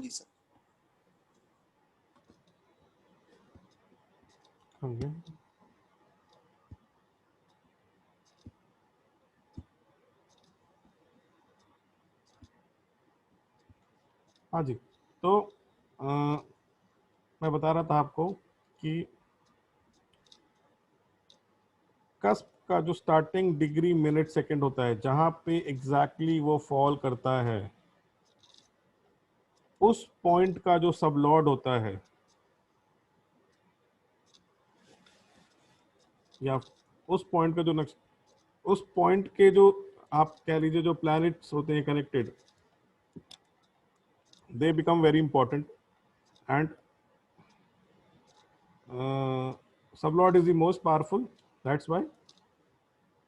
हाँ जी सर। हाँ जी, हाँ जी। तो मैं बता रहा था आपको कि कस्प का जो स्टार्टिंग डिग्री मिनट सेकंड होता है, जहां पे एग्जैक्टली वो फॉल करता है, उस पॉइंट का जो सबलॉर्ड होता है, या उस पॉइंट का जो उस पॉइंट के जो आप कह लीजिए जो प्लैनेट्स होते हैं connected, they become very important and sublord is the most powerful, that's why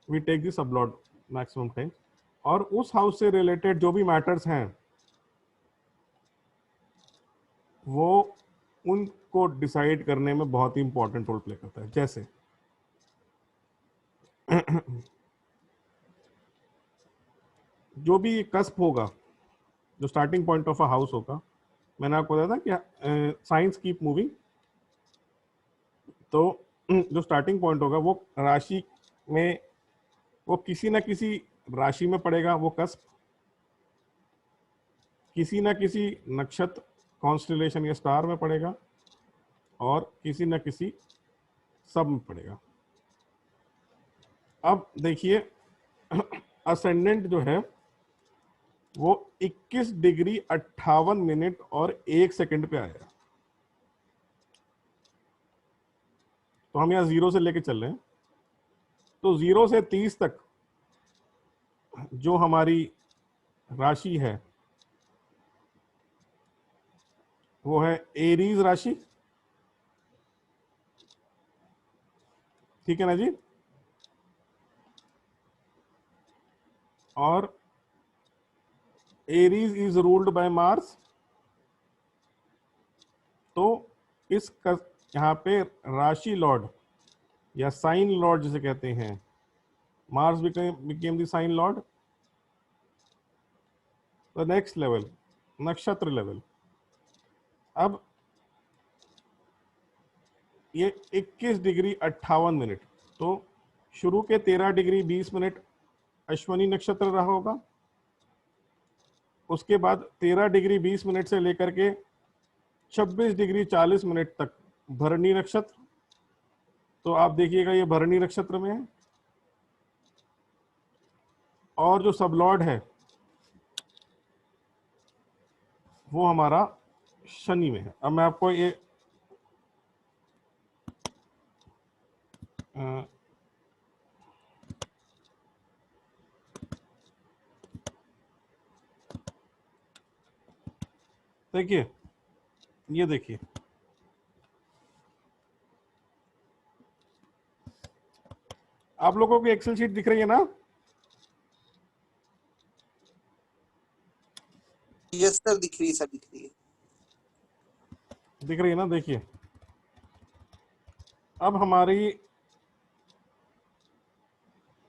we take the sublord maximum time. और उस हाउस से रिलेटेड जो भी मैटर्स हैं वो उनको डिसाइड करने में बहुत ही इंपॉर्टेंट रोल प्ले करता है। जैसे जो भी कस्प होगा, जो starting point of a house होगा, मैंने आपको बताया था कि साइंस कीप मूविंग, तो जो स्टार्टिंग पॉइंट होगा वो राशि में, वो किसी ना किसी राशि में पड़ेगा, वो कस्प किसी ना किसी नक्षत्र कॉन्स्टलेशन या स्टार में पड़ेगा, और किसी न किसी सब में पड़ेगा। अब देखिए असेंडेंट जो है वो 21 डिग्री 58 मिनट और 1 सेकंड पे आया। तो हम यहाँ 0 से लेके चल रहे हैं, तो 0 से 30 तक जो हमारी राशि है वो है एरीज राशि, ठीक है ना जी। और Aries is ruled by Mars, तो इस यहाँ पे राशि लॉर्ड या साइन लॉर्ड जिसे कहते हैं, Mars became the sign lord. The next level nakshatra level. अब ये 21 डिग्री 58 मिनट, तो शुरू के 13 डिग्री 20 मिनट अश्वनी नक्षत्र रहा होगा, उसके बाद 13 डिग्री 20 मिनट से लेकर के 26 डिग्री 40 मिनट तक भरणी नक्षत्र। तो आप देखिएगा ये भरणी नक्षत्र में है, और जो सबलॉर्ड है वो हमारा शनि में है। अब मैं आपको ये देखिए, ये देखिए, आप लोगों को एक्सेल शीट दिख रही है ना? यस सर, दिख रही है सर, दिख रही है। दिख रही है ना? देखिए, अब हमारी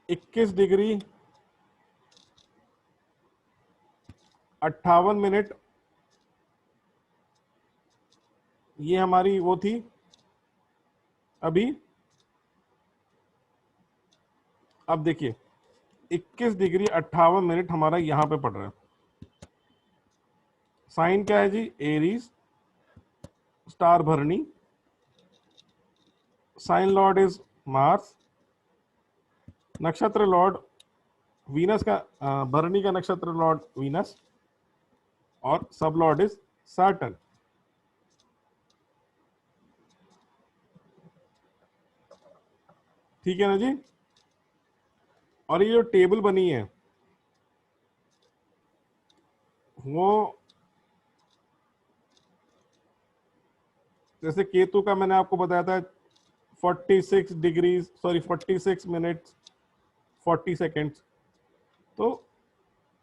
21 डिग्री 58 मिनट, ये हमारी वो थी अभी। अब देखिए 21 डिग्री 58 मिनट हमारा यहां पे पड़ रहा है। साइन क्या है जी? एरीज, स्टार भरणी, साइन लॉर्ड इज मार्स, नक्षत्र लॉर्ड वीनस का, भरणी का नक्षत्र लॉर्ड वीनस, और सब लॉर्ड इज सैटर्न। ठीक है ना जी। और ये जो टेबल बनी है वो, जैसे केतु का मैंने आपको बताया था 46 डिग्री, सॉरी 46 मिनट्स 40 सेकेंड्स, तो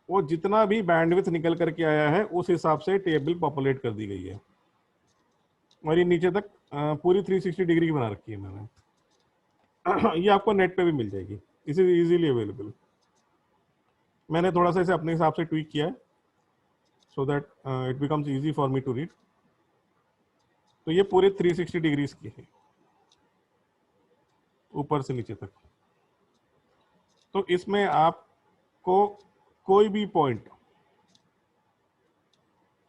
वो जितना भी बैंडविड्थ निकल करके आया है उस हिसाब से टेबल पॉपुलेट कर दी गई है, और ये नीचे तक पूरी 360 डिग्री की बना रखी है मैंने। ये आपको नेट पे भी मिल जाएगी, इस इज इजीली अवेलेबल। मैंने थोड़ा सा इसे अपने हिसाब से ट्वीक किया है। so that it becomes easy for me to read. तो ये पूरे 360 डिग्रीज की है, ऊपर से नीचे तक। तो इसमें आपको कोई भी पॉइंट,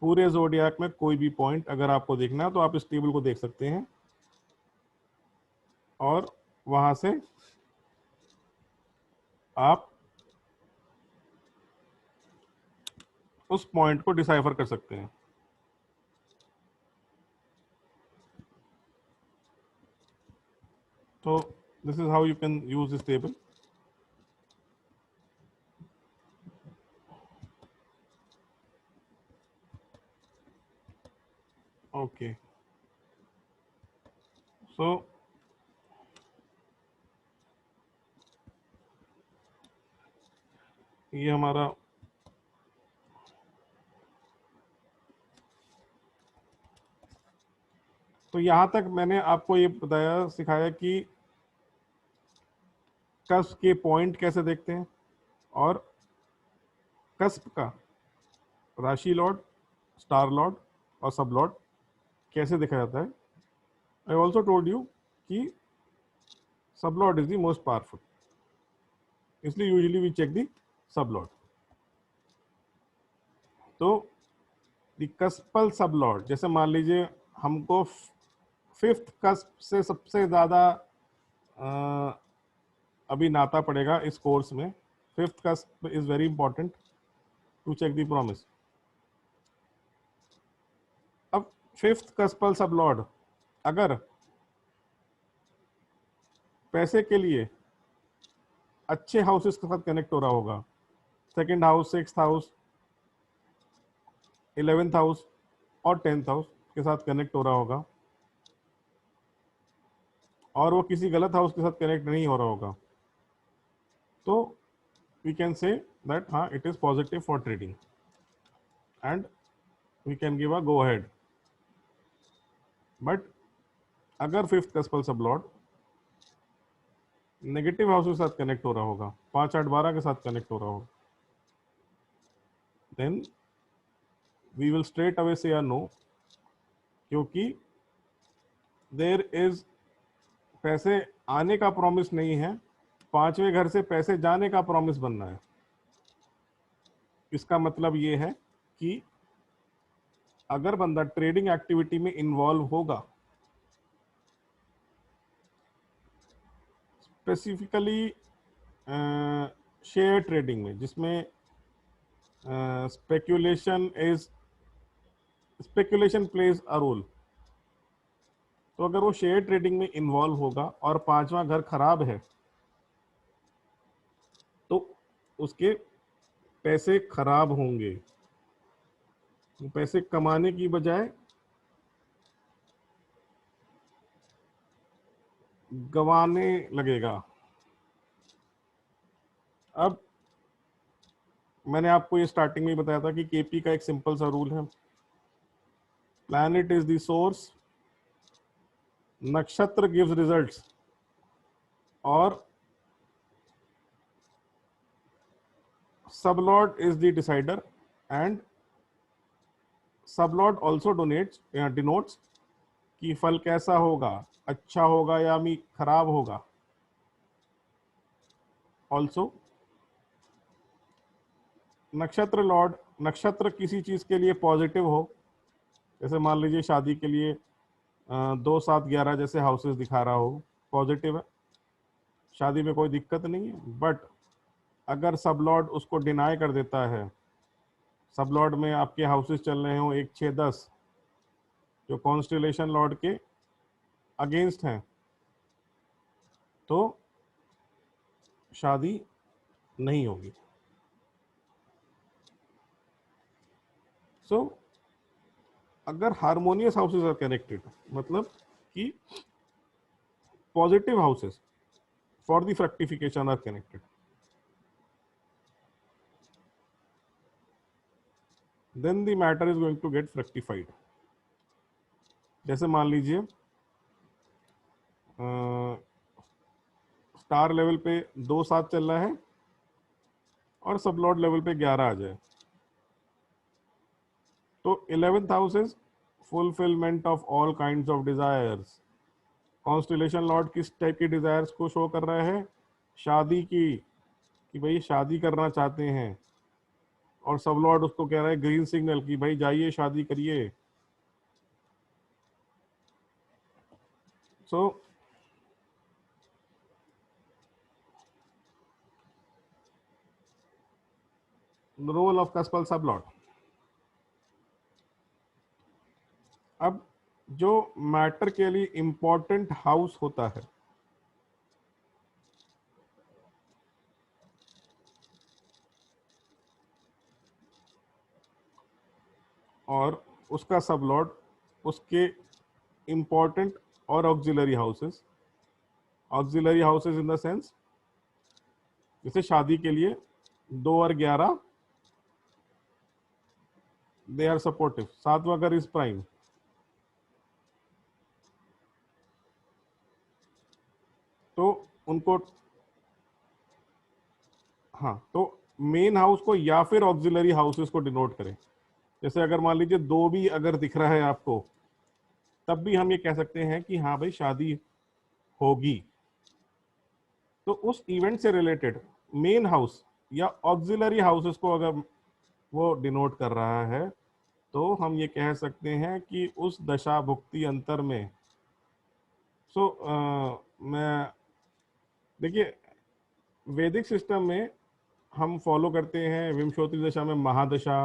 पूरे ज़ोडियाक में कोई भी पॉइंट अगर आपको देखना है तो आप इस टेबल को देख सकते हैं और वहां से आप उस पॉइंट को डिसाइफर कर सकते हैं। तो this is how you can use this table. Okay, so ये हमारा तो यहां तक मैंने आपको ये बताया, सिखाया कि कस्प के पॉइंट कैसे देखते हैं और कस्प का राशि लॉर्ड, स्टार लॉर्ड और सब लॉर्ड कैसे देखा जाता है। आई ऑल्सो टोल्ड यू कि sub lord is the most powerful, इसलिए usually we check the sub lord. तो द कस्पल सब लॉर्ड, जैसे मान लीजिए हमको फिफ्थ कस्प से सबसे ज्यादा अभी नाता पड़ेगा इस कोर्स में। Fifth cusp is very important to check the promise. अब फिफ्थ कस्पल सब लॉर्ड अगर पैसे के लिए अच्छे हाउसेस के साथ कनेक्ट हो रहा होगा, second house, sixth house, 11th house और 10th हाउस के साथ कनेक्ट हो रहा होगा, और वो किसी गलत हाउस के साथ कनेक्ट नहीं हो रहा होगा, तो वी कैन से दैट हाँ it is positive for trading and we can give a go ahead. But अगर fifth cuspal sub lord negative house के साथ कनेक्ट हो रहा होगा, 5, 8, 12 के साथ कनेक्ट हो रहा होगा, then we will straight away say या नो, क्योंकि देयर इज पैसे आने का प्रॉमिस नहीं है, पांचवें घर से पैसे जाने का प्रॉमिस बनना है। इसका मतलब ये है कि अगर बंदा ट्रेडिंग एक्टिविटी में इन्वॉल्व होगा, स्पेसिफिकली शेयर ट्रेडिंग में, जिसमें स्पेकुलेशन प्लेज अ रोल, तो अगर वो शेयर ट्रेडिंग में इन्वॉल्व होगा और पांचवा घर खराब है तो उसके पैसे खराब होंगे, पैसे कमाने की बजाय गंवाने लगेगा। अब मैंने आपको ये स्टार्टिंग में बताया था कि केपी का एक सिंपल सा रूल है, प्लैनेट इज द सोर्स, नक्षत्र गिव्स रिजल्ट्स, और sublord is the decider, and sublord also denotes कि फल कैसा होगा, अच्छा होगा या खराब होगा। ऑल्सो नक्षत्र लॉर्ड, नक्षत्र किसी चीज के लिए पॉजिटिव हो, जैसे मान लीजिए शादी के लिए 2, 7, 11 जैसे हाउसेस दिखा रहा हो, पॉजिटिव है, शादी में कोई दिक्कत नहीं है। बट अगर सब लॉर्ड उसको डिनाई कर देता है, सब लॉर्ड में आपके हाउसेस चल रहे हो 1, 6, 10 जो कॉन्स्टिलेशन लॉर्ड के अगेंस्ट हैं, तो शादी नहीं होगी। सो अगर हार्मोनियस हाउसेस आर कनेक्टेड, मतलब कि positive houses for the fructification are connected, then the matter is going to get fructified। जैसे मान लीजिए स्टार लेवल पे 2, 7 चल रहा है और सब लॉर्ड लेवल पे 11 आ जाए, तो 11th house is fulfilment of all kinds of desires. Constellation Lord किस टाइप की डिजायर्स को शो कर रहा है? शादी की, कि भाई शादी करना चाहते हैं, और सब लॉर्ड उसको कह रहा है ग्रीन सिग्नल कि भाई जाइए शादी करिए। So role of कस्पल sub Lord. अब जो मैटर के लिए इंपॉर्टेंट हाउस होता है, और उसका सब लॉर्ड उसके इंपॉर्टेंट और auxiliary houses. Auxiliary houses in the sense, जैसे शादी के लिए 2 और 11 दे आर सपोर्टिव। सातवां घर इज प्राइम। तो उनको, हाँ, तो मेन हाउस को या फिर ऑक्सिलरी हाउसेस को डिनोट करें। जैसे अगर मान लीजिए 2 भी अगर दिख रहा है आपको, तब भी हम ये कह सकते हैं कि हाँ भाई शादी होगी। तो उस इवेंट से रिलेटेड मेन हाउस या ऑक्सिलरी हाउसेस को अगर वो डिनोट कर रहा है, तो हम ये कह सकते हैं कि उस दशा भुक्ति अंतर में, मैं, देखिए, वैदिक सिस्टम में हम फॉलो करते हैं विंशोत्तरी दशा में महादशा,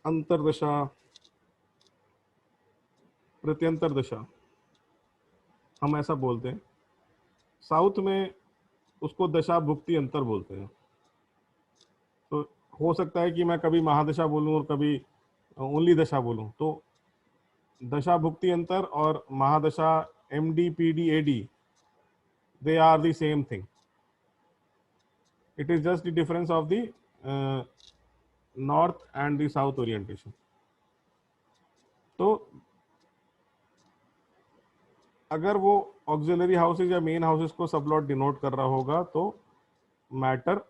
अंतरदशा, प्रत्यंतर दशा, हम ऐसा बोलते हैं। साउथ में उसको दशा भुक्ति अंतर बोलते हैं। तो हो सकता है कि मैं कभी महादशा बोलूं और कभी ओनली दशा बोलूं। तो दशा भुक्ति अंतर और महादशा, MD PD AD, they are the same thing. It is just the difference of the north and the south orientation. तो अगर वो ऑक्सिलरी हाउसेज या मेन हाउसेज को सबलॉट डिनोट कर रहा होगा, तो मैटर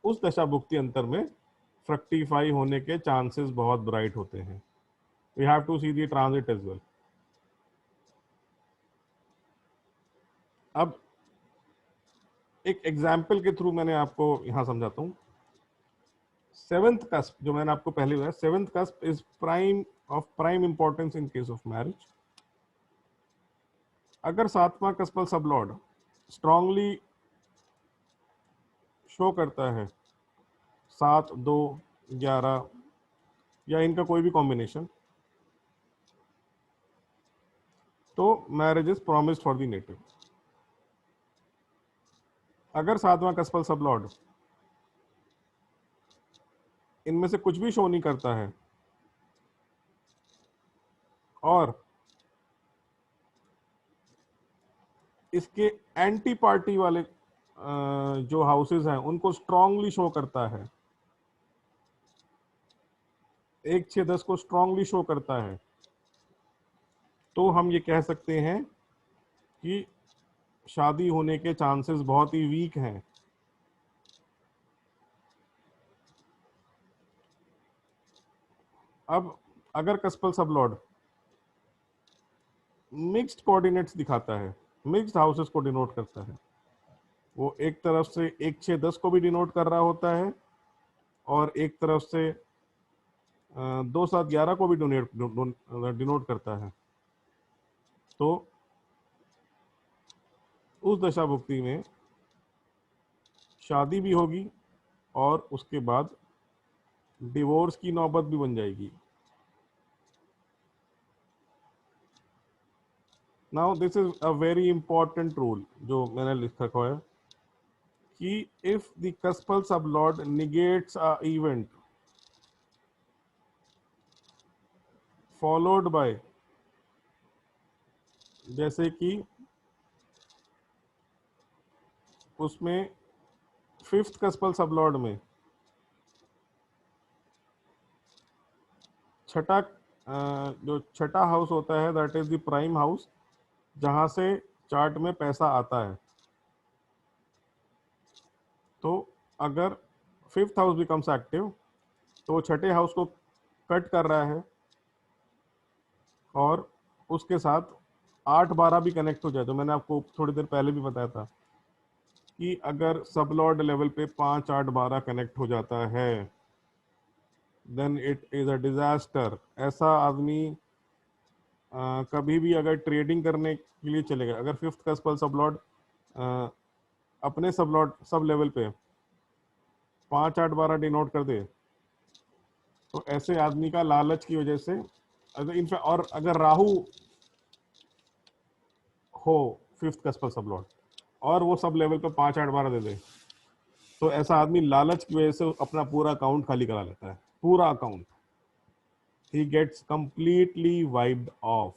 उस दशा भुक्ति अंतर में फ्रक्टिफाई होने के चांसेस बहुत ब्राइट होते हैं। We have to see the transit as well. अब एक एग्जाम्पल के थ्रू मैंने आपको यहां समझाता हूं। 7th कस्प जो मैंने आपको पहले बताया, 7th cusp is prime of prime importance in case of marriage. अगर 7वां कस्पल सबलॉर्ड स्ट्रांगली शो करता है 7, 2, 11 या इनका कोई भी कॉम्बिनेशन, तो marriage is promised for the native. अगर 7वां कस्पल सबलॉर्ड इनमें से कुछ भी शो नहीं करता है, और इसके एंटी पार्टी वाले जो हाउसेस हैं उनको स्ट्रांगली शो करता है, 1, 6, 10 को स्ट्रांगली शो करता है, तो हम ये कह सकते हैं कि शादी होने के चांसेस बहुत ही वीक हैं। अब अगर कस्पल सबलॉर्ड मिक्स्ड कोऑर्डिनेट्स दिखाता है, मिक्स्ड हाउसेस को डिनोट करता है, वो एक तरफ से 1, 6, 10 को भी डिनोट कर रहा होता है, और एक तरफ से 2, 7, 11 को भी डिनोट करता है, तो उस दशा भुक्ति में शादी भी होगी और उसके बाद डिवोर्स की नौबत भी बन जाएगी। Now this is a very important rule जो मैंने लिख रखा है कि if the कस्पल sublord negates a event followed by, जैसे कि उसमें 5th कस्पल सबलॉर्ड में छठा, जो छठा हाउस होता है that is the prime house, जहां से चार्ट में पैसा आता है। तो अगर 5th हाउस बिकम्स एक्टिव, तो वो छठे हाउस को कट कर रहा है और उसके साथ 8-12 भी कनेक्ट हो जाए। तो मैंने आपको थोड़ी देर पहले भी बताया था कि अगर सब लॉर्ड लेवल पे 5-8-12 कनेक्ट हो जाता है then it is a disaster. ऐसा आदमी कभी भी अगर ट्रेडिंग करने के लिए चलेगा, अगर फिफ्थ का स्पेल सब लॉर्ड अपने सब लेवल पे 5-8-12 डिनोट कर दे, तो ऐसे आदमी का लालच की वजह से इनफैक्ट, और अगर राहु हो फिफ्थ का स्पेल सब लॉर्ड और वो सब लेवल पे 5-8-12 दे दे, तो ऐसा आदमी लालच की वजह से अपना पूरा अकाउंट खाली करा लेता है, पूरा account. He gets completely wiped off.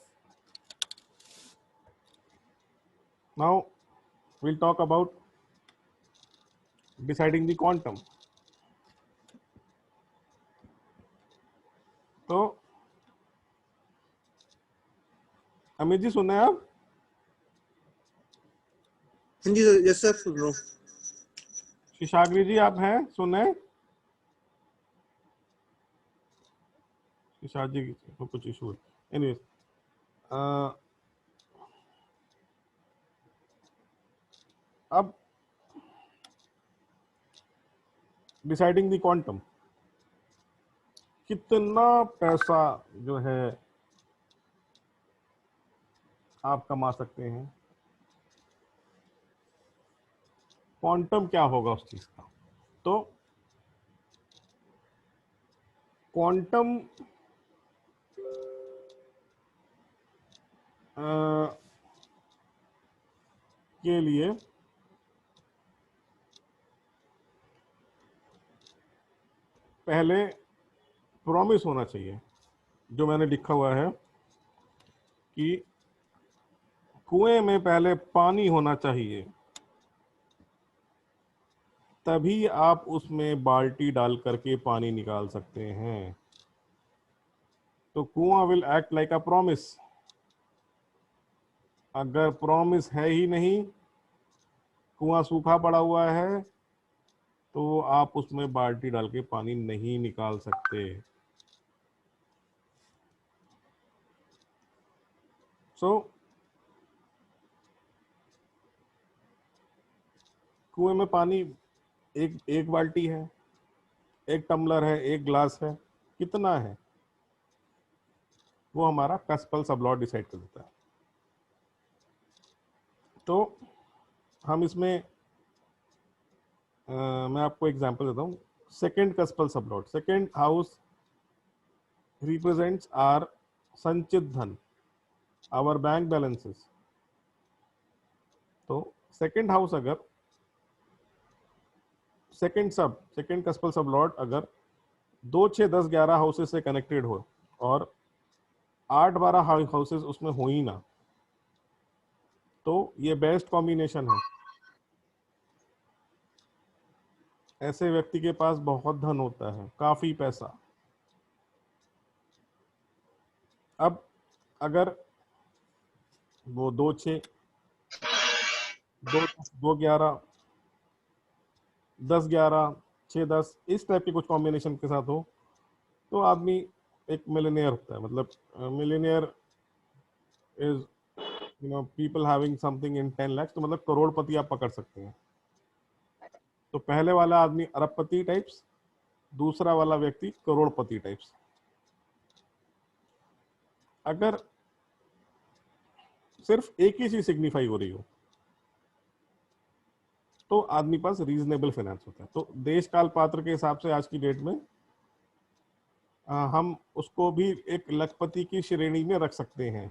Now we'll talk about deciding the quantum. तो अमित जी सुन रहे हैं आप? हाँ जी सर, यस सर, सुन रहा हूँ। शिशाग्री जी आप हैं, सुन रहे हैं? शिशाग जी को कुछ इशू है। एनीवेज, अब डिसाइडिंग द क्वांटम, कितना पैसा जो है आप कमा सकते हैं, क्वांटम क्या होगा उस चीज का। तो क्वांटम के लिए पहले प्रॉमिस होना चाहिए, जो मैंने लिखा हुआ है कि कुएं में पहले पानी होना चाहिए, तभी आप उसमें बाल्टी डाल करके पानी निकाल सकते हैं। तो कुआं will act like a promise. अगर प्रॉमिस है ही नहीं, कुआं सूखा पड़ा हुआ है, तो आप उसमें बाल्टी डाल के पानी नहीं निकाल सकते। सो कुएं में पानी एक एक बाल्टी है, एक टम्बलर है, एक ग्लास है, कितना है वो हमारा कस्पल सब लॉ डिसाइड कर देता है। तो हम इसमें मैं आपको एग्जांपल देता हूँ। Second cuspal sub lord, second house represents our संचित धन, आवर बैंक बैलेंसेस। तो सेकंड हाउस अगर सेकंड कस्पल सब लॉट अगर 2, 6, 10, 11 हाउसेस से कनेक्टेड हो और 8-12 हाउसेस उसमें हो ही ना, तो ये बेस्ट कॉम्बिनेशन है। ऐसे व्यक्ति के पास बहुत धन होता है, काफी पैसा। अब अगर वो 2-6, 2-11, 10-11, 6-10 इस टाइप के कुछ कॉम्बिनेशन के साथ हो, तो आदमी एक मिलियनियर होता है। मतलब millionaire is people having something in 10 lakh. तो मतलब करोड़पति आप पकड़ सकते हैं। तो पहले वाला आदमी अरबपति टाइप्स, दूसरा वाला व्यक्ति करोड़पति टाइप्स। अगर सिर्फ एक ही चीज सिग्निफाई हो रही हो, तो आदमी पास रीजनेबल फाइनेंस होता है। तो देश काल पात्र के हिसाब से आज की डेट में हम उसको भी एक लखपति की श्रेणी में रख सकते हैं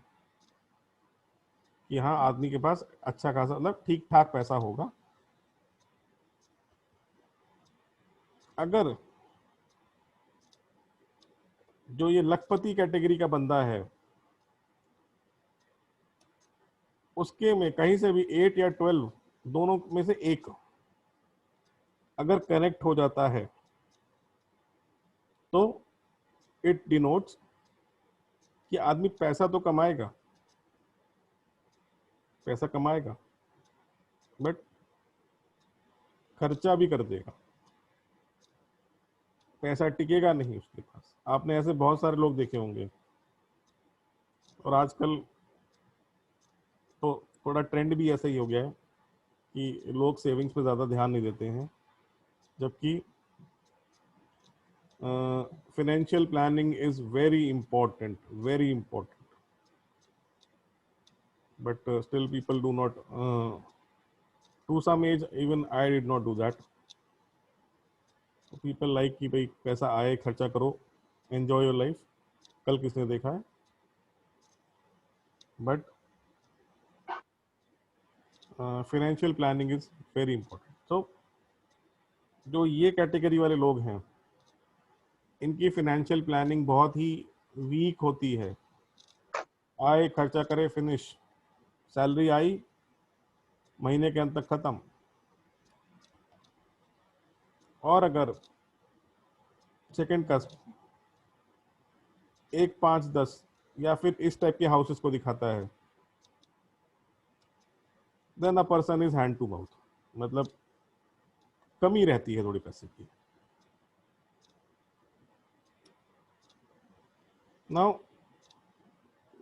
कि हाँ, आदमी के पास अच्छा खासा मतलब ठीक ठाक पैसा होगा। अगर जो ये लखपति कैटेगरी का बंदा है, उसके में कहीं से भी 8 या 12 दोनों में से एक अगर कनेक्ट हो जाता है, तो इट डिनोट्स कि आदमी पैसा तो कमाएगा, पैसा कमाएगा, बट खर्चा भी कर देगा। पैसा टिकेगा नहीं उसके पास। आपने ऐसे बहुत सारे लोग देखे होंगे। और आजकल तो थोड़ा ट्रेंड भी ऐसा ही हो गया है कि लोग सेविंग्स पे ज़्यादा ध्यान नहीं देते हैं, जबकि financial planning is very important, very important. But still people do not, to some age even I did not do that. People like कि भाई पैसा आए खर्चा करो, enjoy your life, कल किसने देखा है। But financial planning is very important. So जो ये कैटेगरी वाले लोग हैं, इनकी फाइनेंशियल प्लानिंग बहुत ही वीक होती है। आए खर्चा करे, फिनिश, सैलरी आई महीने के अंत तक खत्म। और अगर सेकंड कस्प 1, 5, 10 या फिर इस टाइप के हाउसेस को दिखाता है, then a person is hand to mouth, मतलब कमी रहती है थोड़ी पैसे की। नाउ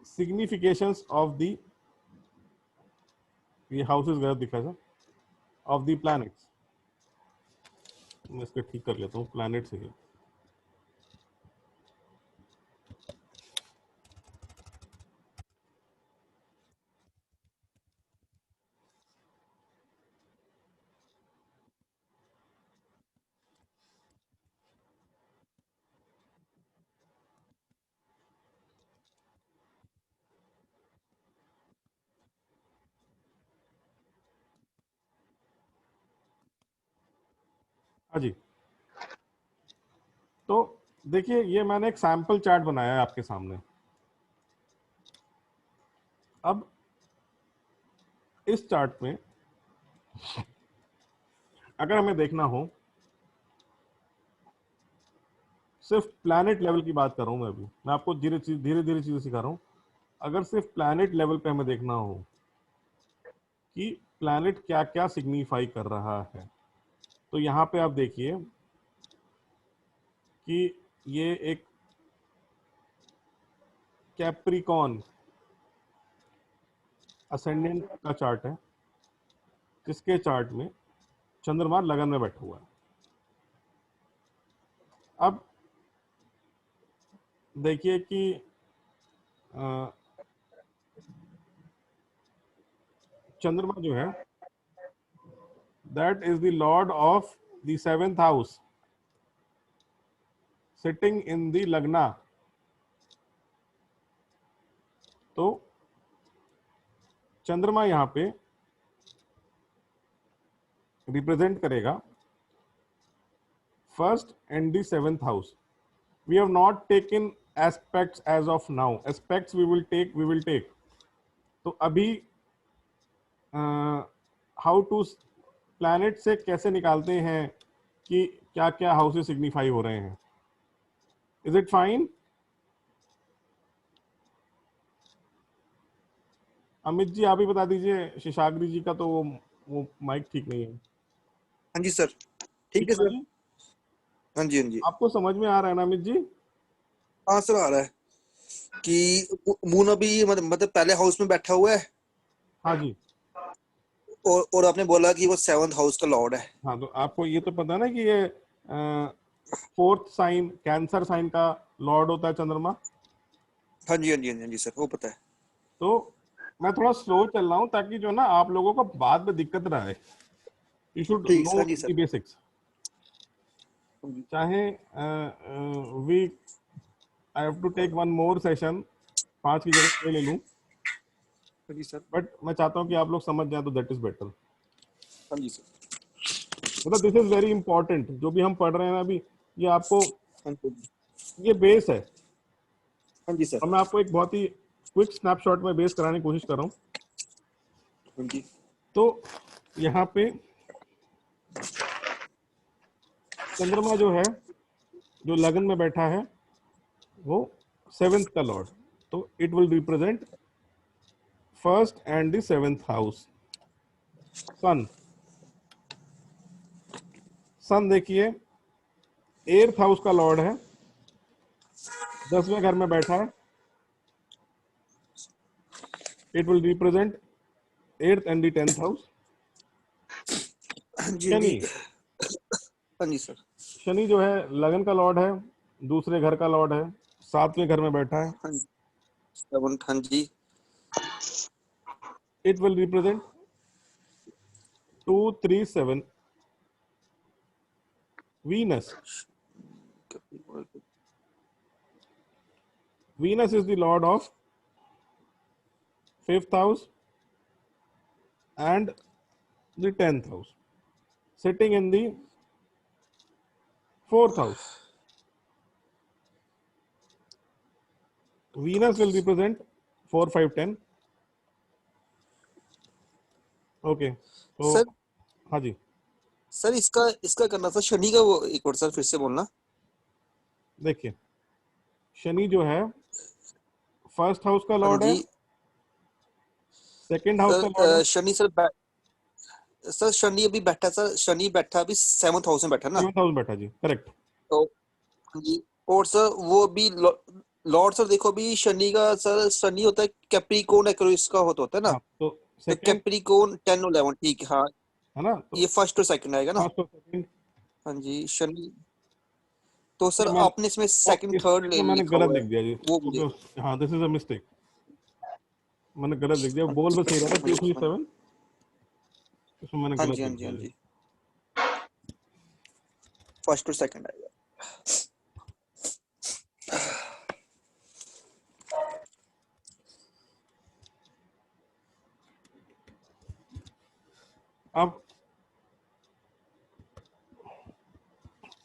सिग्निफिकेशंस ऑफ द, ये हाउसेस गलत दिखा था, ऑफ द प्लैनेट्स। मैं इसको ठीक कर लेता हूँ, प्लैनेट से ही। हाँ जी, तो देखिए ये मैंने एक सैंपल चार्ट बनाया है आपके सामने। अब इस चार्ट में अगर हमें देखना हो, सिर्फ प्लैनेट लेवल की बात कर रहा हूं मैं, अभी मैं आपको धीरे धीरे चीजें सिखा रहा हूं। अगर सिर्फ प्लैनेट लेवल पे हमें देखना हो कि प्लैनेट क्या क्या सिग्निफाई कर रहा है, तो यहाँ पे आप देखिए कि ये एक कैप्रिकॉन असेंडेंट का चार्ट है, जिसके चार्ट में चंद्रमा लगन में बैठा हुआ है। अब देखिए कि चंद्रमा जो है, that is the Lord of the 7th house, sitting in the लग्ना। तो चंद्रमा यहाँ पे रिप्रेजेंट करेगा 1st and the 7th house. We have not taken aspects as of now. Aspects we will take. तो अभी हाउ टू प्लैनेट से कैसे निकालते हैं कि क्या क्या हाउसेस सिग्निफाई हो रहे हैं। Is it fine? Amit ji आप ही बता दीजिए, शेषाद्री जी का तो वो माइक ठीक नहीं है। हाँ जी सर, ठीक ठीक है है ना सर। जी? हाँ जी, हाँ जी, आपको समझ में आ रहा है ना अमित जी? हाँ सर आ रहा है कि मून अभी मतलब पहले हाउस में बैठा हुआ है, हाँ जी। और आपने बोला कि वो 7th हाउस का लॉर्ड है। हाँ, तो आपको ये तो पता है ना कि ये 4th साइन कैंसर साइन का लॉर्ड होता है चंद्रमा। हाँ जी, हाँ जी, हाँ जी सर, वो पता है। तो मैं थोड़ा स्लो चल रहा हूँ ताकि जो ना आप लोगों को बाद में दिक्कत ना आए। यू शुड ठीक, नो हाँ जी द सर। बेसिक्स। चाहे we I have to take one more session, 5 की जगह 6 ले लूँ, हाँ जी सर। बट मैं चाहता हूँ कि आप लोग समझ जाए तो दैट इज बेटर। हाँ जी सर। मतलब दिस इज वेरी इंपॉर्टेंट, जो भी हम पढ़ रहे हैं ना अभी, ये आपको, हाँ जी, ये बेस है। हाँ जी सर। और मैं आपको एक बहुत ही क्विक स्नैपशॉट में बेस कराने की कोशिश कर रहा हूँ। हाँ जी। तो यहाँ पे चंद्रमा जो है, जो लगन में बैठा है, वो 7th का लॉर्ड, तो it will represent 1st and the 7th house. Sun, sun देखिए 8th हाउस का लॉर्ड है, 10वें घर में बैठा है, it will represent 8th and the 10th house. हाँ जी हाँ शनि, जी। हाँ जी सर। शनि जो है लगन का लॉर्ड है, दूसरे घर का लॉर्ड है, 7वें घर में बैठा है, हाँ जी, 7, हाँ जी। It will represent 2 3 7 Venus. Venus is the lord of 5th house and the 10th house, sitting in the 4th house. Venus will represent 4 5 10. Okay, तो सर हाँ जी, सर इसका इसका करना था शनि का, वो एक बार सर फिर से बोलना। देखिए शनि जो है फर्स्ट हाउस का हाँ लॉर्ड है, जी सेकंड हाउस का लॉर्ड है, sir. Shani sir sir Shani अभी बैठा सर, शनि बैठा अभी 7th हाउस में बैठा ना। 7th हाउस बैठा जी, करेक्ट। तो हाँ जी। और सर वो भी लॉर्ड सर देखो अभी शनि का सर, शनि होता है कैप्रिकॉर्न एक्वेरियस का होता है ना। हाँ तो तो सेकंड कैप्रिकॉर्न 10 11 ठीक है हाँ। है ना, तो ये फर्स्ट और सेकंड आएगा ना। फर्स्ट और सेकंड। हाँ जी शनि। तो सर ये मैं, आपने इसमें ओ सेकंड थर्ड इसमें मैंने लिखा गलत हुआ है, लिख दिया जी, वो मुझे। क्योंकि हाँ दिस इज अ मिस्टेक, मैंने गलत लिख दिया, बोल में सही रहा था 2 3 7, इसमें मैंने हाँ गलत जी हाँ लिख जी हाँ दिया जी। जी। फर्स्ट और सेकंड आएगा। अब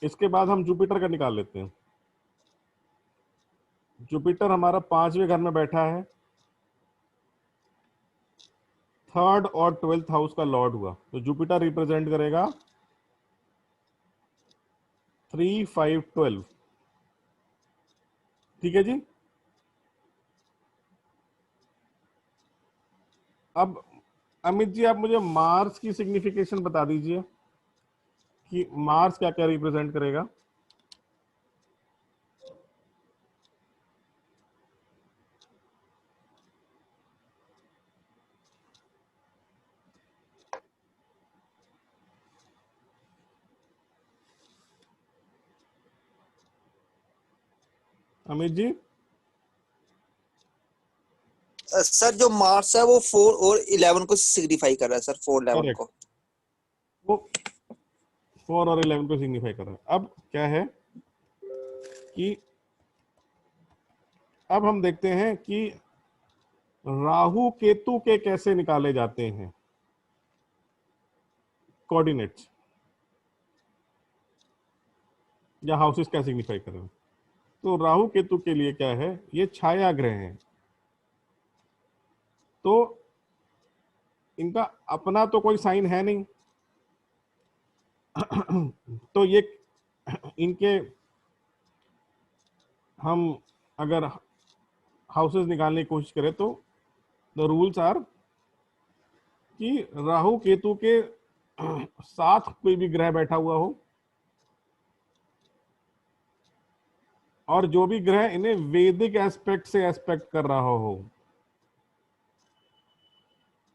इसके बाद हम जुपिटर का निकाल लेते हैं। जुपिटर हमारा 5वें घर में बैठा है, थर्ड और 12th हाउस का लॉर्ड हुआ, तो जुपिटर रिप्रेजेंट करेगा 3 5 12। ठीक है जी। अब अमित जी आप मुझे मार्स की सिग्निफिकेशन बता दीजिए कि मार्स क्या क्या रिप्रेजेंट करेगा। अमित जी, सर जो मार्स है वो 4 और 11 को सिग्निफाई कर रहा है सर, 4 11 करेक्ट, को। वो 4 और 11 को सिग्निफाई कर रहा है। अब क्या है कि अब हम देखते हैं कि राहु केतु के कैसे निकाले जाते हैं कोऑर्डिनेट्स, या हाउसेस क्या सिग्निफाई कर रहे हैं। तो राहु केतु के लिए क्या है, ये छाया ग्रह हैं, तो इनका अपना तो कोई साइन है नहीं, तो ये इनके हम अगर हाउसेस निकालने की कोशिश करें तो द रूल्स आर कि राहु केतु के साथ कोई भी ग्रह बैठा हुआ हो, और जो भी ग्रह इन्हें वैदिक एस्पेक्ट से एस्पेक्ट कर रहा हो।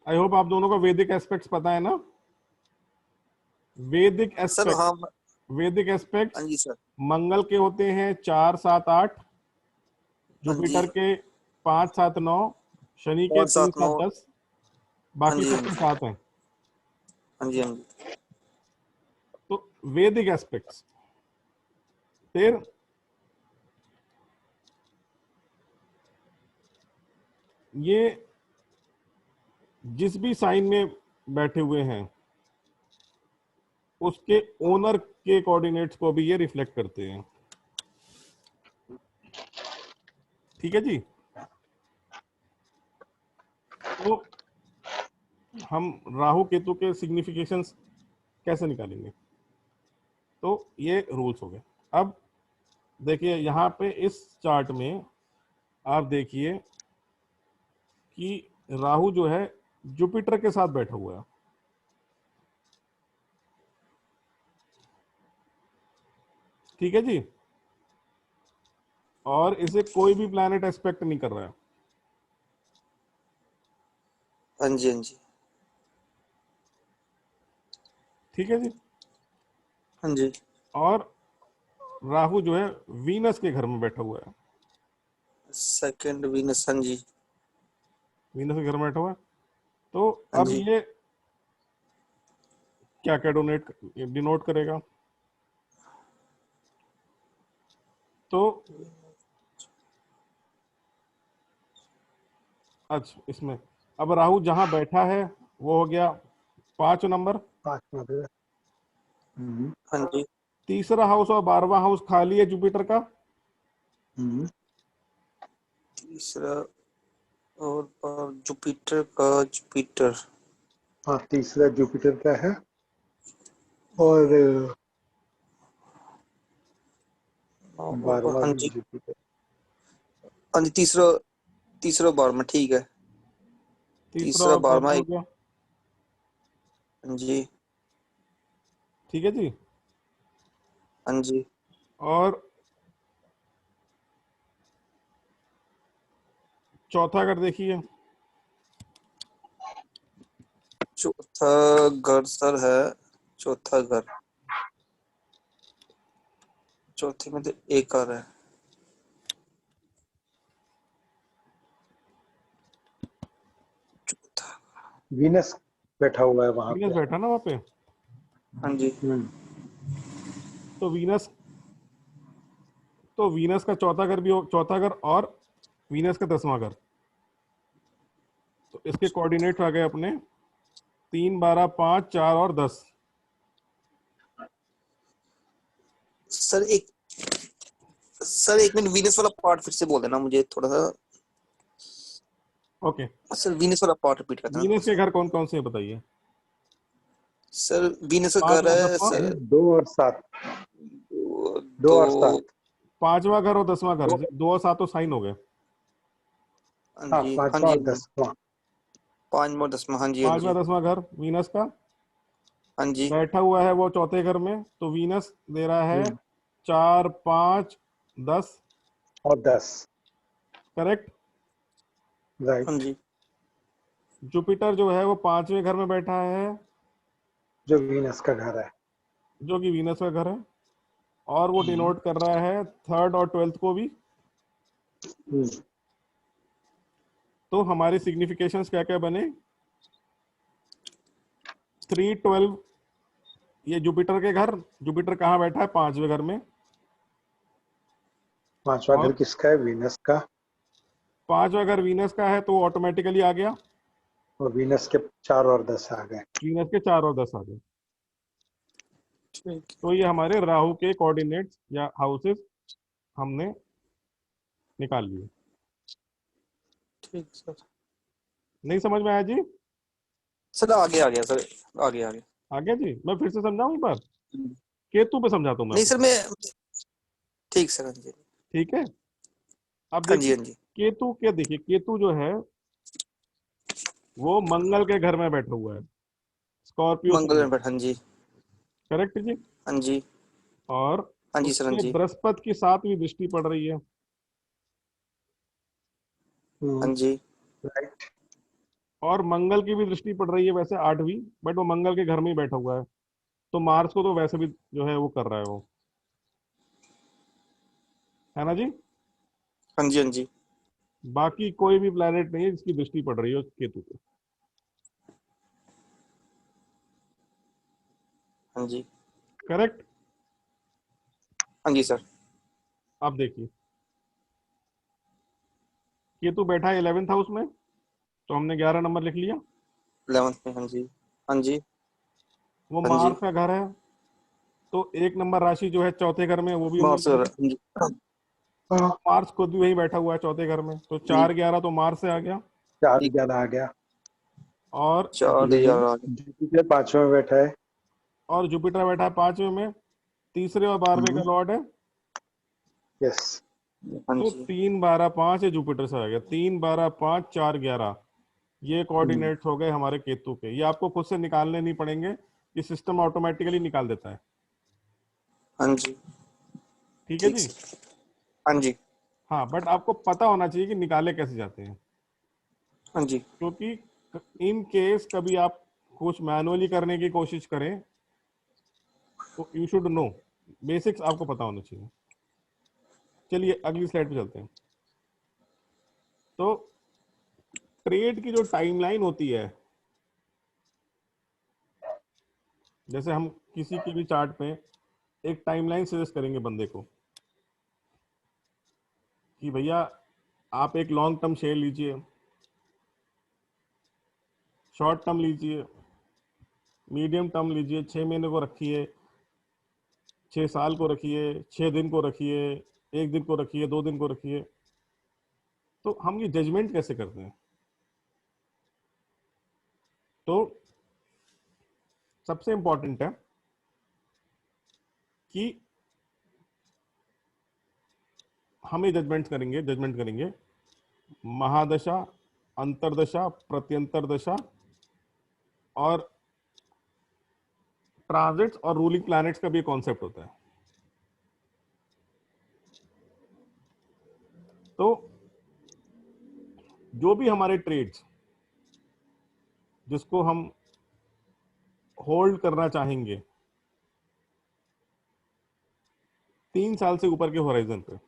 आई होप आप दोनों को वैदिक एस्पेक्ट्स पता है ना। वैदिक सर एस्पेक्ट, हाँ। वैदिक एस्पेक्ट्स हाँ जी सर। मंगल के होते हैं 4 7 8, हाँ जी। जुपिटर के 5 7 9, शनि के 5 3 7 7 9। 10, हाँ बाकी जी हाँ सबके जी। 7 हैं। हाँ जी हाँ जी। तो वैदिक एस्पेक्ट्स, फिर ये जिस भी साइन में बैठे हुए हैं उसके ओनर के कोऑर्डिनेट्स को भी ये रिफ्लेक्ट करते हैं। ठीक है जी। तो हम राहु केतु के सिग्निफिकेशंस कैसे निकालेंगे, तो ये रूल्स हो गए। अब देखिए यहाँ पे इस चार्ट में आप देखिए कि राहु जो है जुपिटर के साथ बैठा हुआ है, . ठीक है जी, और इसे कोई भी प्लैनेट एक्सपेक्ट नहीं कर रहा है। हाँ जी, हाँ जी, ठीक है जी, हाँ जी। और राहु जो है वीनस के घर में बैठा हुआ है। सेकंड वीनस, हाँ जी, वीनस के घर में बैठा हुआ है। तो हाँ अब जी। ये क्या क्या डोनेट डिनोट करेगा? तो अच्छा, इसमें अब राहु जहां बैठा है वो हो गया 5 नंबर। 5 हाँ जी, तीसरा हाउस और 12वां हाउस खाली है जुपिटर का। तीसरा और जुपिटर का, जुपिटर, हाँ, तीसरा जुपिटर का है, और 12वां हाँ भी जी, जुपिटर। हाँ जी। तीसरा, तीसरा 12वां, ठीक है। तीसरा तीसरा और 12वां 12वां हो एक, गया। हाँ जी, ठीक है जी, हाँ जी। और चौथा अगर देखिए, चौथा घर सर है, चौथा घर, चौथे में तो एक आ रहा है। चौथा, वीनस बैठा हुआ है वहां वीनस पे। बैठा ना वहां पे। हाँ जी, तो वीनस, तो वीनस का चौथा घर भी चौथा घर और वीनस का 10वां घर। तो इसके कोऑर्डिनेट आ गए अपने 3, 12, 5, 4 और 10। सर एक, सर एक मिनट, वीनस वाला पार्ट फिर से बोल देना मुझे थोड़ा सा। ओके, सर वीनस वाला पार्ट रिपीट कर देना थोड़ा वीनस के सा। घर कौन कौन से हैं बताइए? सर वीनस का 5 घर और है 10वां। सर, 2 और 7, 2 दो, और 7। 5वां घर और 10वां घर, दो, 2 और 7 तो साइन हो गए। हाँ हाँ, जी, हाँ 5वां जी, और 10वां। 5वां 10वां, हाँ जी, हाँ 5वां जी, 10वां घर वीनस का हाँ जी, बैठा हुआ है वो चौथे घर में। तो वीनस दे रहा है हम्म, 4, 5, 10। और 10। करेक्ट। हाँ राइट। जी, जुपिटर जो है वो 5वें घर में बैठा है, जो वीनस का घर है। जो कि वीनस का घर है, और वो डिनोट कर रहा है थर्ड और 12th को भी। हम्म, तो हमारी सिग्निफिकेशंस क्या क्या बने? 3, 12, ये जुपिटर के घर, जुपिटर कहाँ बैठा है? 5वें घर में। 5वां घर और किसका है? वीनस का। 5वां घर वीनस का है तो ऑटोमेटिकली आ गया, और वीनस के 4 और 10 आ गए। वीनस के 4 और 10 आ गए। ठीक, तो ये हमारे राहु के कोऑर्डिनेट्स या हाउसेस हमने निकाल लिए। ठीक सर। नहीं समझ में आया जी? सर आगे आ गया सर, आगे आ गया। आ गया जी? मैं फिर से समझाऊं एक बार, केतु पे समझाता हूँ मैं नहीं सर, आपको। मैं, ठीक सर, हाँ जी, ठीक है, अब हाँ जी, देखिए हाँ जी, केतु के, देखिए केतु जो है वो मंगल के घर में बैठा हुआ है, स्कॉर्पियो मंगल साइन। में बैठा, हाँ जी, करेक्ट जी। हाँ जी, और हाँ जी उस सर, हाँ पे जी, बृहस्पति की 7वीं दृष्टि पड़ रही है। हाँ जी, राइट। और मंगल की भी दृष्टि पड़ रही है वैसे 8वीं, बट वो मंगल के घर में ही बैठा हुआ है। तो मार्स को तो वैसे भी जो है वो कर रहा है वो, है ना जी? हाँ जी, हाँ जी, बाकी कोई भी प्लेनेट नहीं है जिसकी दृष्टि पड़ रही है उस केतु पे। हाँ जी, करेक्ट। हाँ जी सर। अब देखिए केतु बैठा है 11th हाउस में, तो हमने 11 नंबर लिख लिया। 11th में, हाँ जी, हाँ जी, वो हाँ जी, मार्स का घर है, तो 1 नंबर राशि जो है चौथे घर में वो भी हमने मार्स लिख सर, ली। हाँ जी, हाँ मार्स खुद भी वहीं बैठा हुआ है चौथे घर में, तो जी, 4, 11 तो मार्स से आ गया। 4 जी, 11 आ गया। और 4 11 आ गया। जुपिटर 5वें में बैठा है। जुपिटर बैठा है 5वें में, तीसरे और 12वें का लॉर्ड है। यस। हाँ तो जी, 3, 12, 5 ये जुपिटर से आ गया। 3, 12, 5, 4, 11 ये कोऑर्डिनेट्स हो गए हमारे केतु के। ये आपको खुद से निकालने नहीं पड़ेंगे, ये सिस्टम ऑटोमेटिकली निकाल देता है। हाँ जी, ठीक है ठीक जी। सर। हाँ जी। हाँ, बट आपको पता होना चाहिए कि निकाले कैसे जाते हैं, हाँ जी। क्योंकि इन केस कभी आप कुछ मैनुअली करने की कोशिश करें तो यू शुड नो, बेसिक्स आपको पता होना चाहिए। चलिए अगली स्लाइड पे चलते हैं। तो ट्रेड की जो टाइमलाइन होती है, जैसे हम किसी की भी चार्ट पे एक टाइमलाइन सजेस्ट करेंगे बंदे को कि भैया आप एक लॉन्ग टर्म शेयर लीजिए, शॉर्ट टर्म लीजिए, मीडियम टर्म लीजिए, 6 महीने को रखिए, 6 साल को रखिए, 6 दिन को रखिए, 1 दिन को रखिए, 2 दिन को रखिए। तो हम ये जजमेंट कैसे करते हैं? तो सबसे इंपॉर्टेंट है कि हम ये जजमेंट करेंगे महादशा, अंतरदशा, प्रत्यंतर दशा और ट्रांजिट्स और रूलिंग प्लैनेट्स का भी कॉन्सेप्ट होता है। तो जो भी हमारे ट्रेड्स जिसको हम होल्ड करना चाहेंगे 3 साल से ऊपर के होराइजन पे,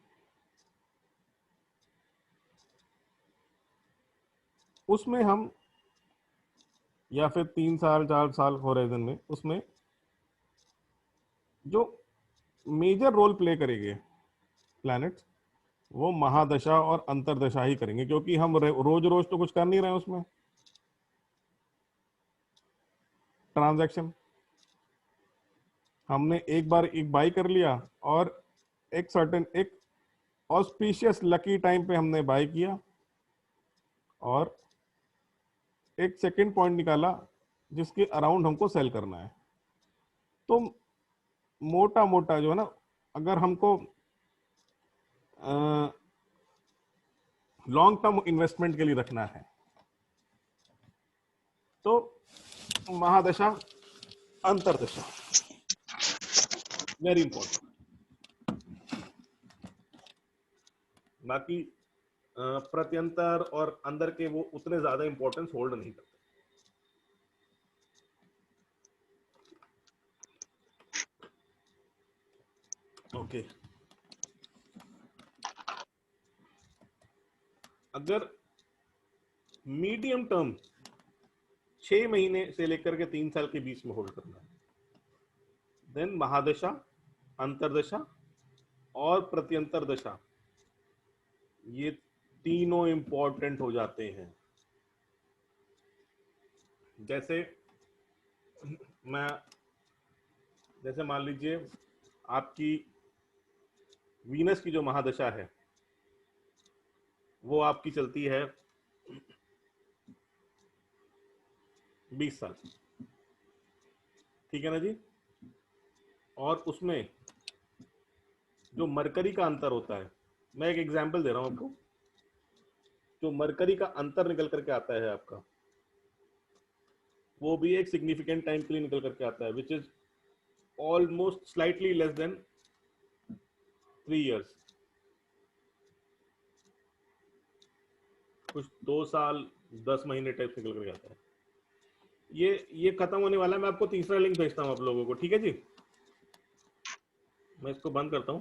उसमें हम, या फिर 3 साल 4 साल होराइजन में, उसमें जो मेजर रोल प्ले करेंगे प्लैनेट्स वो महादशा और अंतरदशा ही करेंगे, क्योंकि हम रोज रोज तो कुछ कर नहीं रहे हैं उसमें ट्रांजैक्शन। हमने एक बार एक बाई कर लिया और एक सर्टेन एक ऑस्पिशियस लकी टाइम पे हमने बाई किया और एक सेकंड पॉइंट निकाला जिसके अराउंड हमको सेल करना है। तो मोटा मोटा जो है ना, अगर हमको लॉन्ग टर्म इन्वेस्टमेंट के लिए रखना है तो महादशा, अंतरदशा वेरी इंपॉर्टेंट। बाकी प्रत्यंतर और अंदर के वो उतने ज्यादा इंपॉर्टेंस होल्ड नहीं करते। ओके, अगर मीडियम टर्म 6 महीने से लेकर के 3 साल के बीच में होल्ड करना है, देन महादशा, अंतरदशा और प्रत्यंतर दशा, ये तीनों इंपॉर्टेंट हो जाते हैं। जैसे मान लीजिए आपकी वीनस की जो महादशा है वो आपकी चलती है 20 साल, ठीक है ना जी। और उसमें जो मरकरी का अंतर होता है, मैं एक एग्जांपल दे रहा हूं आपको, जो मरकरी का अंतर निकल करके आता है आपका, वो भी एक सिग्निफिकेंट टाइम के लिए निकल करके आता है, which is almost slightly less than 3 years, कुछ 2 साल 10 महीने टाइप से निकल करके आता है। ये खत्म होने वाला है, मैं आपको तीसरा लिंक भेजता हूं आप लोगों को, ठीक है जी। मैं इसको बंद करता हूं।